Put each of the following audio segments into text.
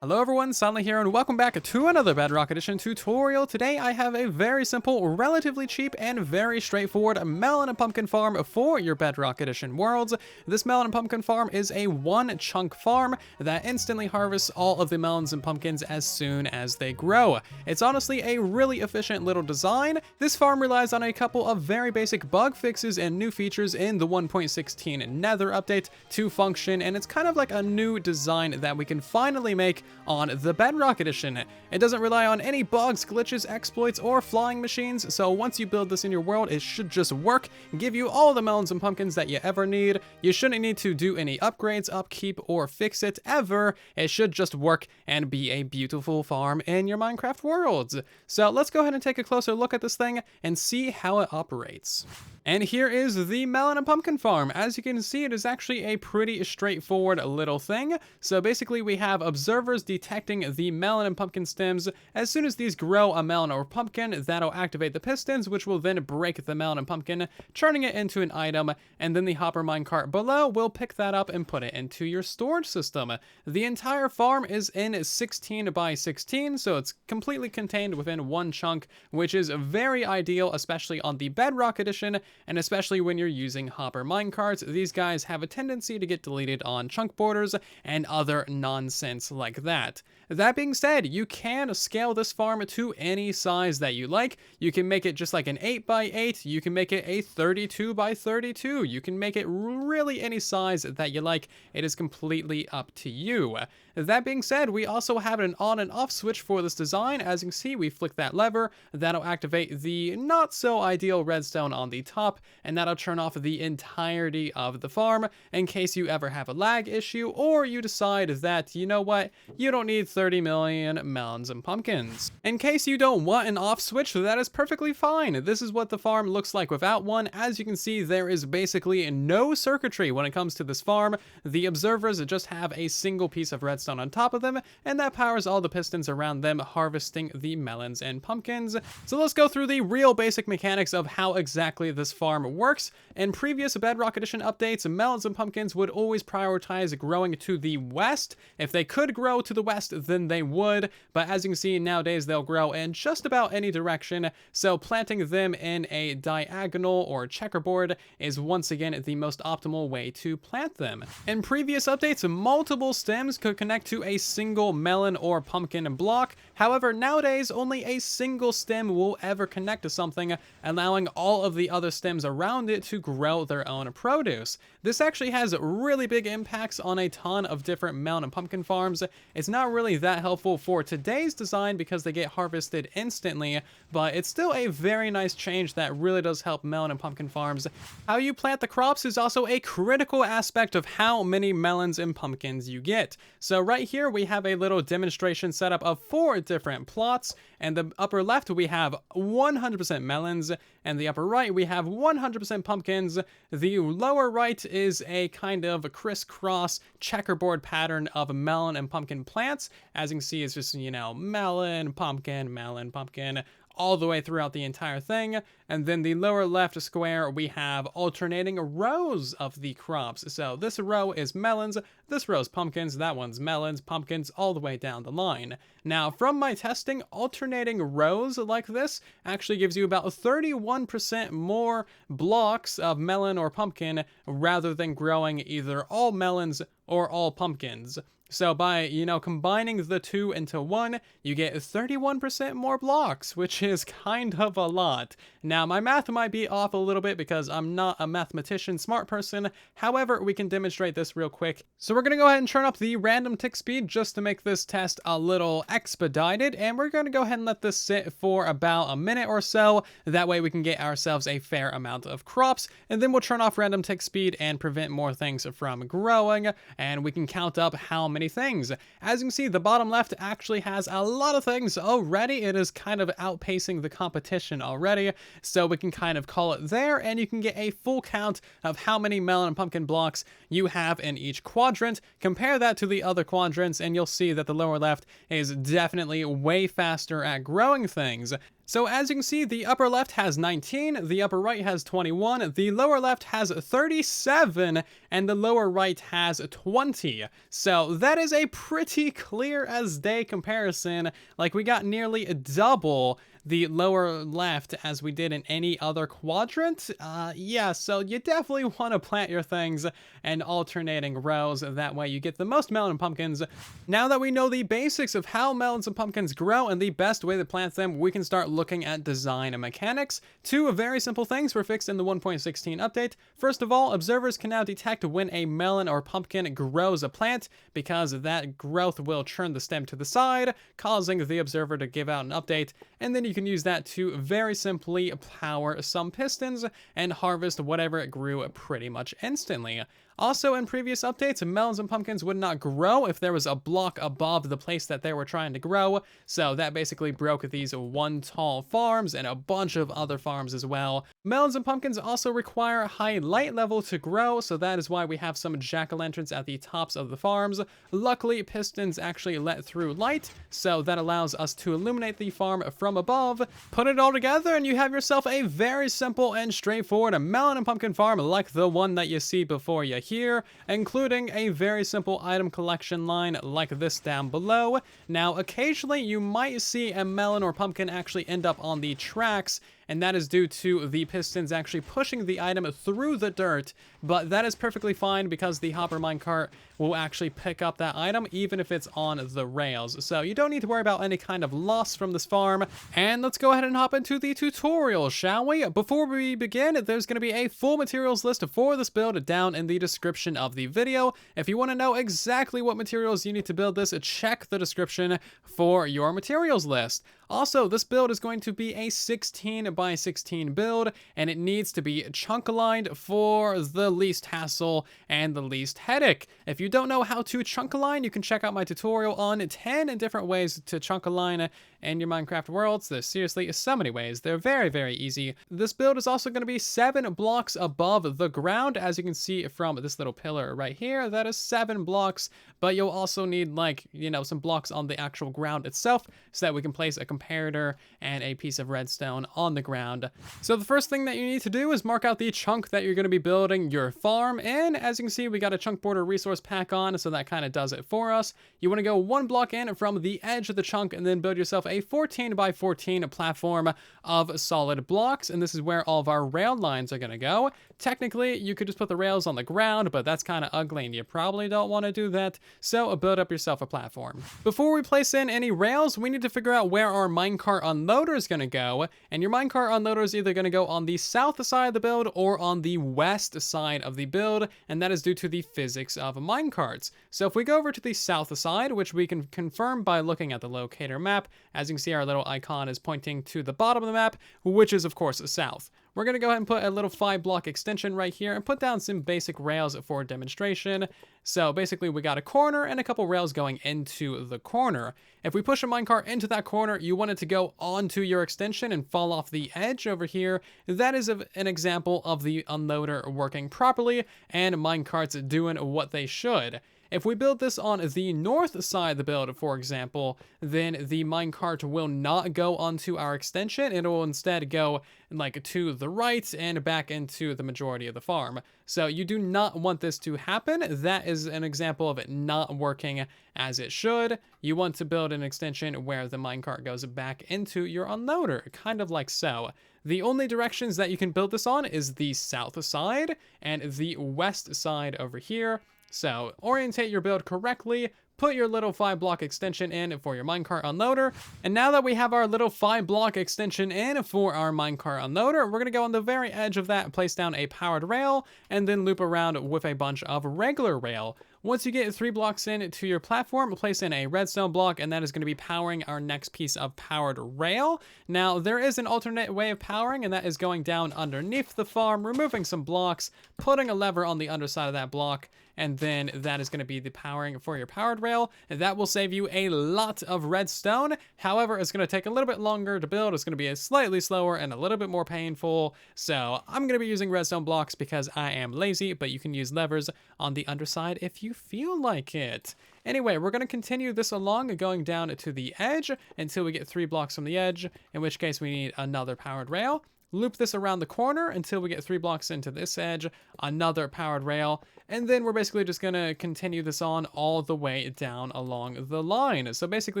Hello everyone, Silent here, and welcome back to another Bedrock Edition tutorial. Today I have a very simple, relatively cheap, and very straightforward melon and pumpkin farm for your Bedrock Edition worlds. This melon and pumpkin farm is a one-chunk farm that instantly harvests all of the melons and pumpkins as soon as they grow. It's honestly a really efficient little design. This farm relies on a couple of very basic bug fixes and new features in the 1.16 Nether update to function, and it's kind of like a new design that we can finally make on the Bedrock Edition. It doesn't rely on any bugs, glitches, exploits, or flying machines, so once you build this in your world, it should just work, give you all the melons and pumpkins that you ever need. You shouldn't need to do any upgrades, upkeep, or fix it ever. It should just work and be a beautiful farm in your Minecraft worlds. So let's go ahead and take a closer look at this thing and see how it operates. And here is the melon and pumpkin farm. As you can see, it is actually a pretty straightforward little thing. So basically we have observers detecting the melon and pumpkin stems. As soon as these grow a melon or pumpkin, that'll activate the pistons, which will then break the melon and pumpkin, turning it into an item, and then the hopper minecart below will pick that up and put it into your storage system. The entire farm is in 16 by 16, so it's completely contained within one chunk, which is very ideal, especially on the Bedrock Edition, and especially when you're using hopper minecarts. These guys have a tendency to get deleted on chunk borders and other nonsense like that. That being said, you can scale this farm to any size that you like. You can make it just like an 8 by 8, you can make it a 32 by 32, you can make it really any size that you like. It is completely up to you. That being said, we also have an on and off switch for this design. As you can see, we flick that lever, that'll activate the not so ideal redstone on the top, and that'll turn off the entirety of the farm in case you ever have a lag issue, or you decide that, you know what, you don't need 30 million melons and pumpkins. In case you don't want an off switch, that is perfectly fine. This is what the farm looks like without one. As you can see, there is basically no circuitry when it comes to this farm. The observers just have a single piece of redstone on top of them, and that powers all the pistons around them, harvesting the melons and pumpkins. So let's go through the real basic mechanics of how exactly this farm works. In previous Bedrock Edition updates, melons and pumpkins would always prioritize growing to the west. If they could grow to the west, then they would, but as you can see, nowadays they'll grow in just about any direction, so planting them in a diagonal or checkerboard is once again the most optimal way to plant them. In previous updates, multiple stems could connect to a single melon or pumpkin block. However, nowadays only a single stem will ever connect to something, allowing all of the other stems around it to grow their own produce. This actually has really big impacts on a ton of different melon and pumpkin farms. It's not really that helpful for today's design because they get harvested instantly, but it's still a very nice change that really does help melon and pumpkin farms. How you plant the crops is also a critical aspect of how many melons and pumpkins you get. So right here we have a little demonstration setup of 4 different plots, and the upper left we have 100% melons, and the upper right we have 100% pumpkins. The lower right is a kind of crisscross checkerboard pattern of melon and pumpkin plants. As you can see, it's just, you know, melon, pumpkin, all the way throughout the entire thing. And then the lower left square, we have alternating rows of the crops. So this row is melons, this row is pumpkins, that one's melons, pumpkins, all the way down the line. Now, from my testing, alternating rows like this actually gives you about 31% more blocks of melon or pumpkin rather than growing either all melons or all pumpkins. So by, you know, combining the two into one, you get 31% more blocks, which is kind of a lot. Now, my math might be off a little bit because I'm not a mathematician, smart person. However, we can demonstrate this real quick. So we're going to go ahead and turn up the random tick speed just to make this test a little expedited. And we're going to go ahead and let this sit for about a minute or so. That way we can get ourselves a fair amount of crops. And then we'll turn off random tick speed and prevent more things from growing. And we can count up how many things. As you can see, the bottom left actually has a lot of things already. It is kind of outpacing the competition already, so we can kind of call it there, and you can get a full count of how many melon and pumpkin blocks you have in each quadrant. Compare that to the other quadrants, and you'll see that the lower left is definitely way faster at growing things. So as you can see, the upper left has 19, the upper right has 21, the lower left has 37, and the lower right has 20. So that is a pretty clear as day comparison. Like, we got nearly double the lower left as we did in any other quadrant. Yeah, so you definitely want to plant your things in alternating rows. That way you get the most melon and pumpkins. Now that we know the basics of how melons and pumpkins grow and the best way to plant them, we can start looking at design and mechanics. Two very simple things were fixed in the 1.16 update. First of all, observers can now detect when a melon or pumpkin grows a plant, because that growth will turn the stem to the side, causing the observer to give out an update, and then you can use that to very simply power some pistons and harvest whatever it grew pretty much instantly. Also, in previous updates, melons and pumpkins would not grow if there was a block above the place that they were trying to grow, so that basically broke these one tall farms and a bunch of other farms as well. Melons and pumpkins also require a high light level to grow, so that is why we have some jack-o'-lanterns at the tops of the farms. Luckily, pistons actually let through light, so that allows us to illuminate the farm from above. Put it all together and you have yourself a very simple and straightforward melon and pumpkin farm like the one that you see before you here, including a very simple item collection line like this down below. Now, occasionally you might see a melon or pumpkin actually end up on the tracks, and that is due to the pistons actually pushing the item through the dirt, but that is perfectly fine because the hopper minecart will actually pick up that item even if it's on the rails. So you don't need to worry about any kind of loss from this farm. And let's go ahead and hop into the tutorial, shall we? Before we begin, there's going to be a full materials list for this build down in the description of the video. If you want to know exactly what materials you need to build this, check the description for your materials list. Also, this build is going to be a 16 by 16 build, and it needs to be chunk aligned for the least hassle and the least headache. If you don't know how to chunk align, you can check out my tutorial on 10 different ways to chunk align in your Minecraft worlds. There's seriously so many ways. They're very, very easy. This build is also going to be 7 blocks above the ground, as you can see from this little pillar right here. That is 7 blocks, but you'll also need, like, you know, some blocks on the actual ground itself so that we can place a comparator and a piece of redstone on the ground. So the first thing that you need to do is mark out the chunk that you're going to be building your farm in. As you can see, we got a chunk border resource pack on, so that kind of does it for us. You want to go 1 block in from the edge of the chunk and then build yourself a 14 by 14 platform of solid blocks, and this is where all of our rail lines are going to go. Technically, you could just put the rails on the ground, but that's kind of ugly and you probably don't want to do that, so build up yourself a platform. Before we place in any rails, we need to figure out where our minecart unloader is going to go, and your minecart unloader is either going to go on the south side of the build or on the west side of the build, and that is due to the physics of minecarts. So if we go over to the south side, which we can confirm by looking at the locator map, as you can see, our little icon is pointing to the bottom of the map, which is of course south. We're going to go ahead and put a little 5-block extension right here and put down some basic rails for demonstration. So basically we got a corner and a couple rails going into the corner. If we push a minecart into that corner, you want it to go onto your extension and fall off the edge over here. That is an example of the unloader working properly and minecarts doing what they should. If we build this on the north side of the build, for example, then the minecart will not go onto our extension. It will instead go like to the right and back into the majority of the farm. So you do not want this to happen. That is an example of it not working as it should. You want to build an extension where the minecart goes back into your unloader, kind of like so. The only directions that you can build this on is the south side and the west side over here. So orientate your build correctly, put your little 5-block extension in for your minecart unloader, and now that we have our little 5-block extension in for our minecart unloader, we're going to go on the very edge of that, place down a powered rail, and then loop around with a bunch of regular rail. Once you get 3 blocks in to your platform, place in a redstone block, and that is going to be powering our next piece of powered rail. Now, there is an alternate way of powering, and that is going down underneath the farm, removing some blocks, putting a lever on the underside of that block, and then that is going to be the powering for your powered rail. And that will save you a lot of redstone. However, it's going to take a little bit longer to build. It's going to be slightly slower and a little bit more painful. So I'm going to be using redstone blocks because I am lazy, but you can use levers on the underside if you feel like it. Anyway, we're going to continue this along, going down to the edge until we get 3 blocks from the edge, in which case we need another powered rail. Loop this around the corner until we get 3 blocks into this edge, another powered rail, and then we're basically just going to continue this on all the way down along the line. So basically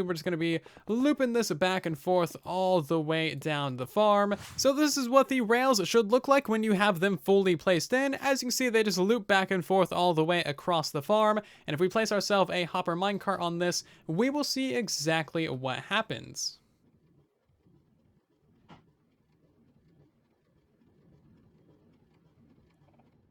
we're just going to be looping this back and forth all the way down the farm. So this is what the rails should look like when you have them fully placed in. As you can see, they just loop back and forth all the way across the farm, and if we place ourselves a hopper minecart on this, we will see exactly what happens.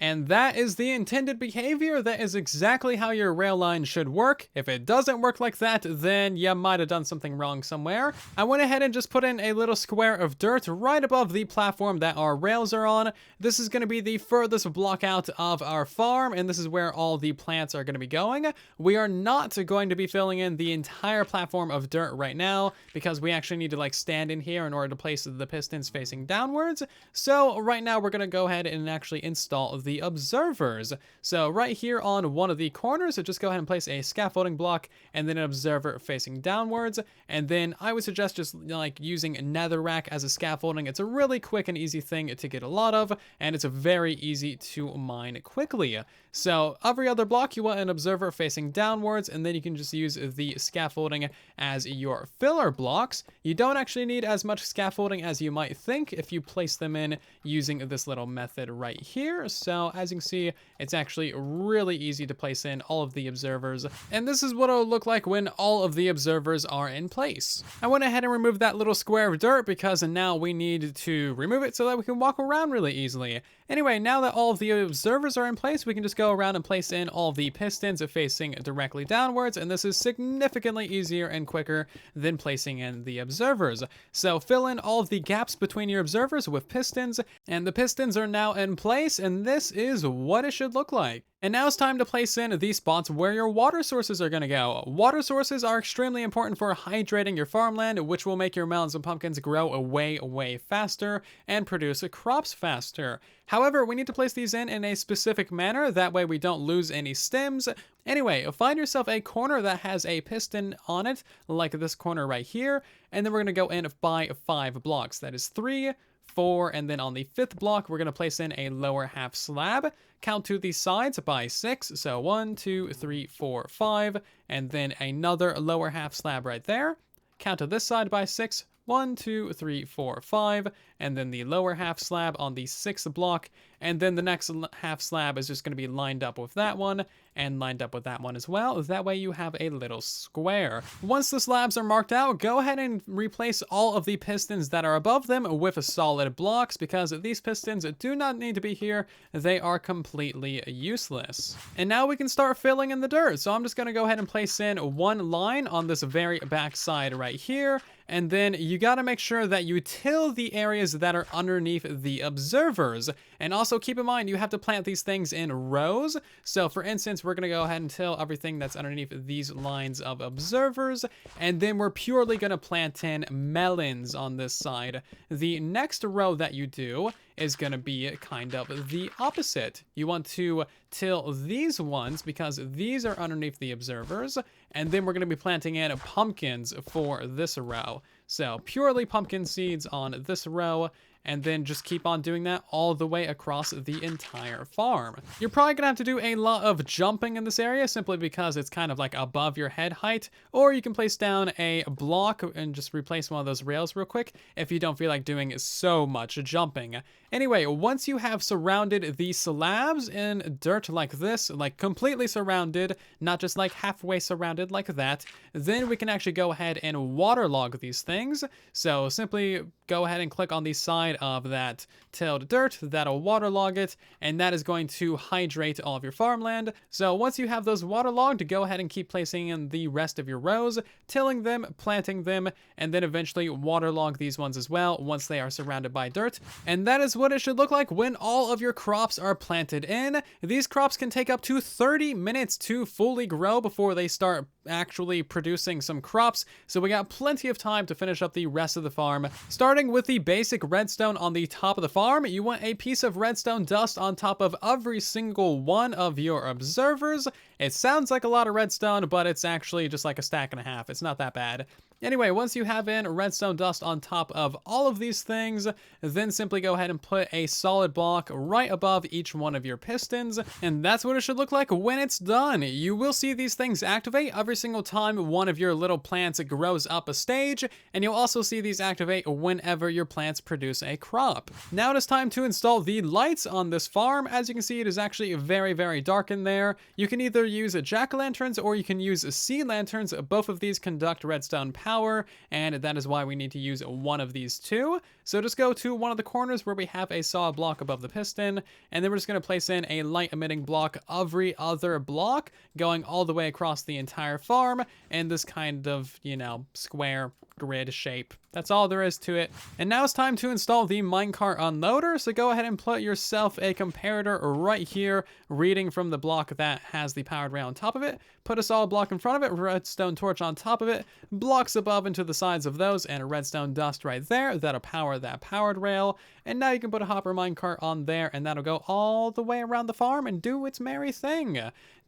And that is the intended behavior. That is exactly how your rail line should work. If it doesn't work like that, then you might have done something wrong somewhere. I went ahead and just put in a little square of dirt right above the platform that our rails are on. This is going to be the furthest block out of our farm, and this is where all the plants are going to be going. We are not going to be filling in the entire platform of dirt right now, because we actually need to like stand in here in order to place the pistons facing downwards. So right now we're going to go ahead and actually install the observers. So right here on one of the corners, so just go ahead and place a scaffolding block and then an observer facing downwards. And then I would suggest just like using netherrack as a scaffolding. It's a really quick and easy thing to get a lot of, and it's very easy to mine quickly. So every other block you want an observer facing downwards, and then you can just use the scaffolding as your filler blocks. You don't actually need as much scaffolding as you might think if you place them in using this little method right here. So as you can see, it's actually really easy to place in all of the observers, and this is what it'll look like when all of the observers are in place. I went ahead and removed that little square of dirt because now we need to remove it so that we can walk around really easily. Anyway, now that all of the observers are in place, we can just go around and place in all of the pistons facing directly downwards, and this is significantly easier and quicker than placing in the observers. So fill in all of the gaps between your observers with pistons, and the pistons are now in place, and this is what it should look like. And now it's time to place in these spots where your water sources are going to go. Water sources are extremely important for hydrating your farmland, which will make your melons and pumpkins grow way faster and produce crops faster. However, we need to place these in a specific manner, that way we don't lose any stems. Anyway, find yourself a corner that has a piston on it, like this corner right here, and then we're going to go in by 5 blocks. That is 3, 4, and then on the 5th block, we're going to place in a lower half slab. Count to the sides by 6, so 1, 2, 3, 4, 5, and then another lower half slab right there. Count to this side by 6, 1, 2, 3, 4, 5, and then the lower half slab on the 6th block, and then the next half slab is just going to be lined up with that one, and lined up with that one as well. That way you have a little square. Once the slabs are marked out, go ahead and replace all of the pistons that are above them with solid blocks, because these pistons do not need to be here. They are completely useless. And now we can start filling in the dirt. So I'm just going to go ahead and place in one line on this very back side right here, and then you got to make sure that you till the areas that are underneath the observers. And also keep in mind, you have to plant these things in rows. So for instance, we're going to go ahead and till everything that's underneath these lines of observers, and then we're purely going to plant in melons on this side. The next row that you do is going to be kind of the opposite. You want to till these ones because these are underneath the observers, and then we're going to be planting in pumpkins for this row. So purely pumpkin seeds on this row, and then just keep on doing that all the way across the entire farm. You're probably gonna have to do a lot of jumping in this area simply because it's kind of like above your head height, or you can place down a block and just replace one of those rails real quick if you don't feel like doing so much jumping. Anyway, once you have surrounded the slabs in dirt like this, like completely surrounded, not just like halfway surrounded like that, then we can actually go ahead and waterlog these things. So simply go ahead and click on the side of that tilled dirt, that'll waterlog it, and that is going to hydrate all of your farmland. So once you have those waterlogged, go ahead and keep placing in the rest of your rows, tilling them, planting them, and then eventually waterlog these ones as well once they are surrounded by dirt. And that is what it should look like when all of your crops are planted in. These crops can take up to 30 minutes to fully grow before they start actually producing some crops, so we got plenty of time to finish up the rest of the farm, starting with the basic redstone redstone on the top of the farm, you want a piece of redstone dust on top of every single one of your observers. It sounds like a lot of redstone, but it's actually just like a stack and a half. It's not that bad. Anyway, once you have in redstone dust on top of all of these things, then simply go ahead and put a solid block right above each one of your pistons, and that's what it should look like when it's done. You will see these things activate every single time one of your little plants grows up a stage, and you'll also see these activate whenever your plants produce a crop. Now it is time to install the lights on this farm. As you can see, it is actually very, very dark in there. You can either use jack-o'-lanterns or you can use sea lanterns. Both of these conduct redstone power, and that is why we need to use one of these two. So just go to one of the corners where we have a solid block above the piston, and then we're just going to place in a light emitting block every other block, going all the way across the entire farm in this kind of, you know, square grid shape. That's all there is to it. And now it's time to install the minecart unloader. So go ahead and put yourself a comparator right here, reading from the block that has the powered rail on top of it. Put a solid block in front of it, redstone torch on top of it, blocks above and to the sides of those, and a redstone dust right there that'll power that powered rail. And now you can put a hopper minecart on there, and that'll go all the way around the farm and do its merry thing.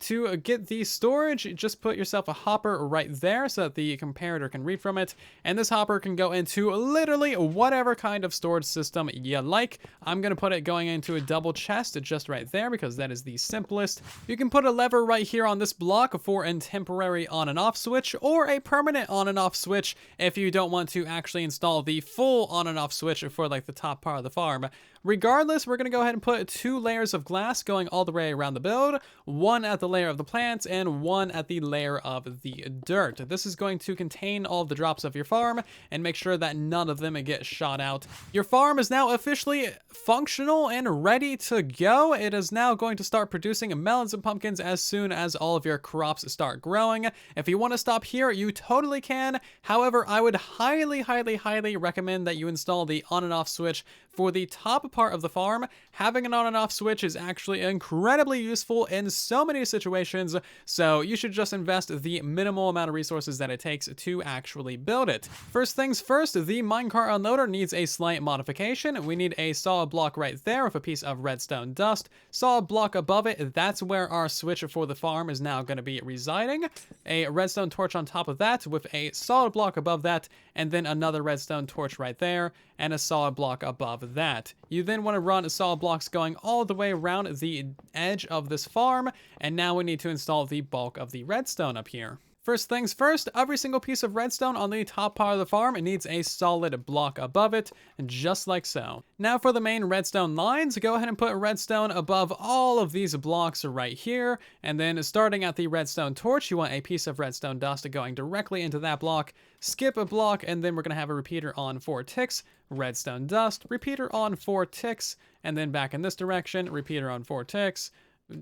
To get the storage, just put yourself a hopper right there so that the comparator can read from it. And this hopper can go into literally whatever kind of storage system you like. I'm going to put it going into a double chest just right there because that is the simplest. You can put a lever right here on this block for a temporary on and off switch, or a permanent on and off switch if you don't want to actually install the full on and off switch for like the top part of the farm. Regardless, we're going to go ahead and put 2 layers of glass going all the way around the build, one at the layer of the plants and one at the layer of the dirt. This is going to contain all of the drops of your farm and make sure that none of them get shot out. Your farm is now officially functional and ready to go. It is now going to start producing melons and pumpkins as soon as all of your crops start growing. If you want to stop here, you totally can. However, I would highly, highly, highly recommend that you install the on and off switch for the top part of the farm. Having an on and off switch is actually incredibly useful in so many situations, so you should just invest the minimal amount of resources that it takes to actually build it. First things first, the minecart unloader needs a slight modification. We need a solid block right there with a piece of redstone dust. Solid block above it, that's where our switch for the farm is now going to be residing. A redstone torch on top of that with a solid block above that, and then another redstone torch right there, and a solid block above that. You then want to run solid blocks going all the way around the edge of this farm, and now we need to install the bulk of the redstone up here. First things first, every single piece of redstone on the top part of the farm needs a solid block above it, just like so. Now for the main redstone lines, go ahead and put redstone above all of these blocks right here, and then starting at the redstone torch, you want a piece of redstone dust going directly into that block, skip a block, and then we're going to have a repeater on 4 ticks, redstone dust, repeater on 4 ticks, and then back in this direction, repeater on 4 ticks,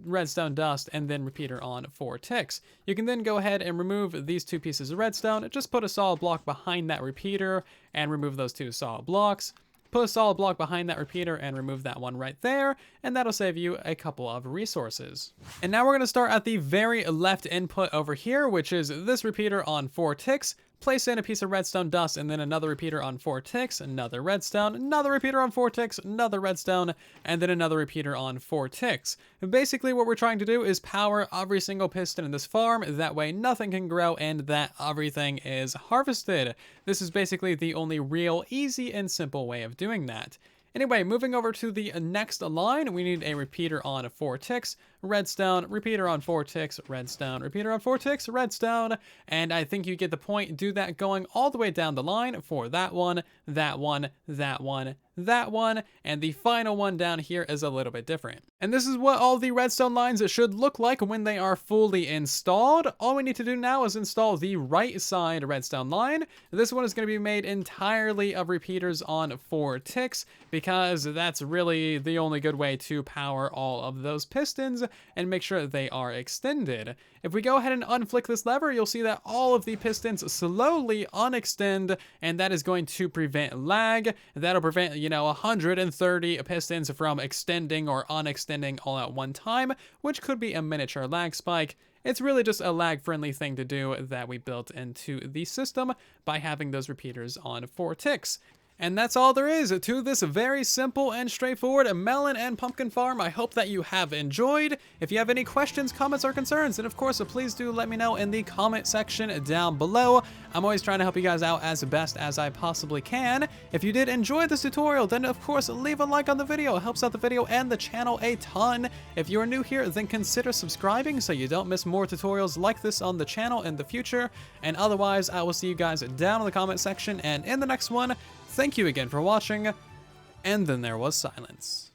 redstone dust, and then repeater on 4 ticks. You can then go ahead and remove these 2 pieces of redstone, just put a solid block behind that repeater and remove those 2 solid blocks. Put a solid block behind that repeater and remove that one right there, and that'll save you a couple of resources. And now we're going to start at the very left input over here, which is this repeater on 4 ticks. Place in a piece of redstone dust and then another repeater on 4 ticks, another redstone, another repeater on 4 ticks, another redstone, and then another repeater on 4 ticks. And basically what we're trying to do is power every single piston in this farm, that way nothing can grow and that everything is harvested. This is basically the only real easy and simple way of doing that. Anyway, moving over to the next line, we need a repeater on 4 ticks, redstone, repeater on 4 ticks, redstone, repeater on 4 ticks, redstone, and I think you get the point. Do that going all the way down the line for that one, that one, that one, that one, and the final one down here is a little bit different. And this is what all the redstone lines should look like when they are fully installed. All we need to do now is install the right side redstone line. This one is going to be made entirely of repeaters on 4 ticks because that's really the only good way to power all of those pistons and make sure they are extended. If we go ahead and unflick this lever, you'll see that all of the pistons slowly unextend, and that is going to prevent lag. That'll prevent, 130 pistons from extending or unextending all at one time, which could be a miniature lag spike. It's really just a lag-friendly thing to do that we built into the system by having those repeaters on 4 ticks. And that's all there is to this very simple and straightforward melon and pumpkin farm. I hope that you have enjoyed. If you have any questions, comments, or concerns, then of course, please do let me know in the comment section down below. I'm always trying to help you guys out as best as I possibly can. If you did enjoy this tutorial, then of course, leave a like on the video. It helps out the video and the channel a ton. If you're new here, then consider subscribing so you don't miss more tutorials like this on the channel in the future. And otherwise, I will see you guys down in the comment section and in the next one. Thank you again for watching, and then there was silence.